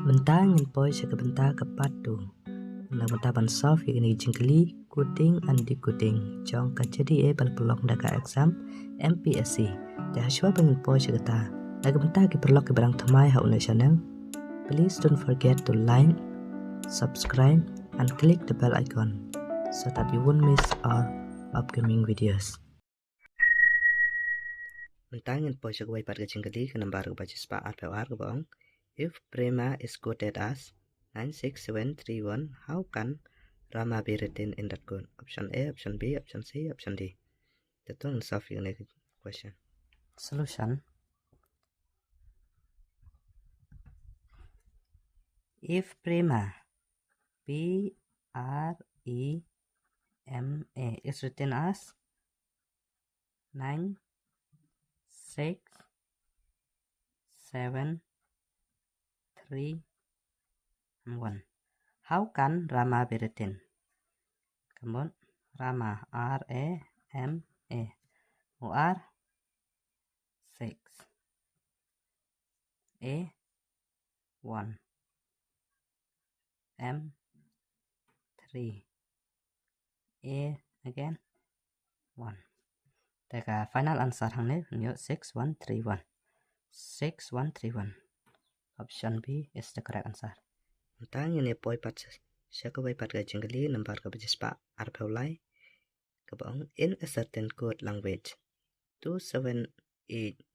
Benta ngin poi sa benta ke part-2. Na benta ban solve ini jingkeli coding and decoding jong ka JDA ban pelok daga exam MPSC. Dah shwa bangin poi sa kata. Naga benta ki perlok ke barang thamai ha una channel. Please don't forget to like, subscribe and click the bell icon so that you won't miss our upcoming videos. Benta ngin poi sa kwai pat ka jingkeli ke nambar ke baca spa at pewar ke bong. If Prema is quoted as 96731, how can Rama be written in that code? Option A, option B, option C, option D. That's one solve your next question. Solution. If Prema, P-R-E-M-A, is written as 9, 6, 7, 3, and 1. How can Rama be written? Come on, Rama, R-A-M-A, O-R, 6, A, 1, M, 3, A again, 1. Take a final answer hang ne 6131. 6131. Option B is the correct answer. Tanya ni poi pat siya kawai pat ka jingkeli nambar ka bajispa arpeulai kabang in a certain code language 278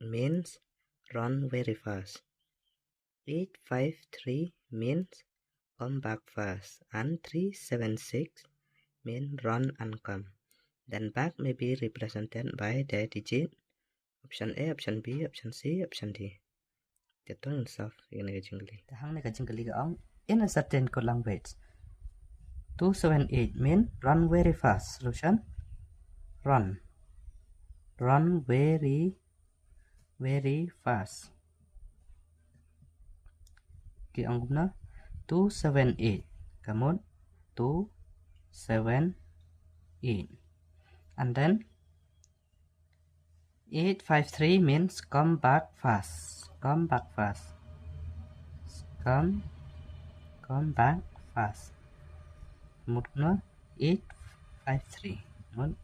means run very fast, 853 means come back fast, and 376 mean run and come. Then back may be represented by the digit option A, option B, option C, option D. That's one solve in a jingkeli. Hang ne ka jingkeli ka ong in a certain code language 278 mean run very fast. Solution run very fast. Okay, ang guna 278. Come on, 278. And then 853 means come back fast. Come back fast. Come back fast. Mudna 853.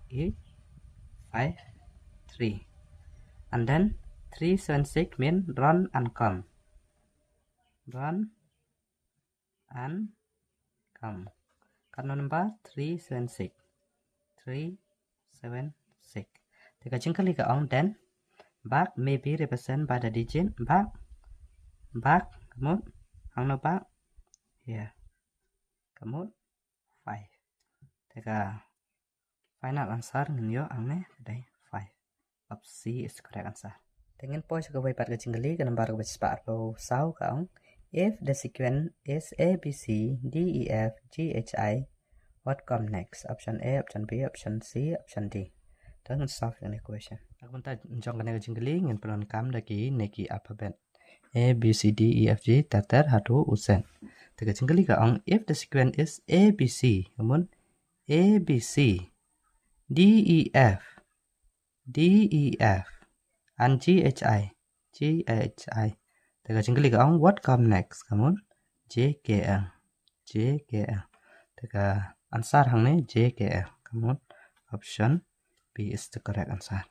853. And then 376 means run and come. Run and come. Card number 376. 376. Take a jingkeli ka on, then back may be represented by the digit back. Come on, hang no back here. Come on, 5. Take a final answer nyo ang ne today 5. Option C is the correct answer. Tingin po sa kawai pat ka jingkeli ka nambar ka bajispa arpo sao ka on. If the sequence is A, B, C, D, E, F, G, H, I, what come next? Option A, option B, option C, option D. Don't solve the equation. Aku minta jong ka jingkeli ngin pelon kam daki neki alphabet A, B, C, D, E, F, G, tatar hatu usen. Teka jingkeli ka on if the sequence is A, B, C, kemun A, B, C, D, E, F, and G, H, I. Teka jingkeli ka on what come next? Kemun J, K, L. Teka answer hang ne J, K, L. Kemun option B is the correct answer.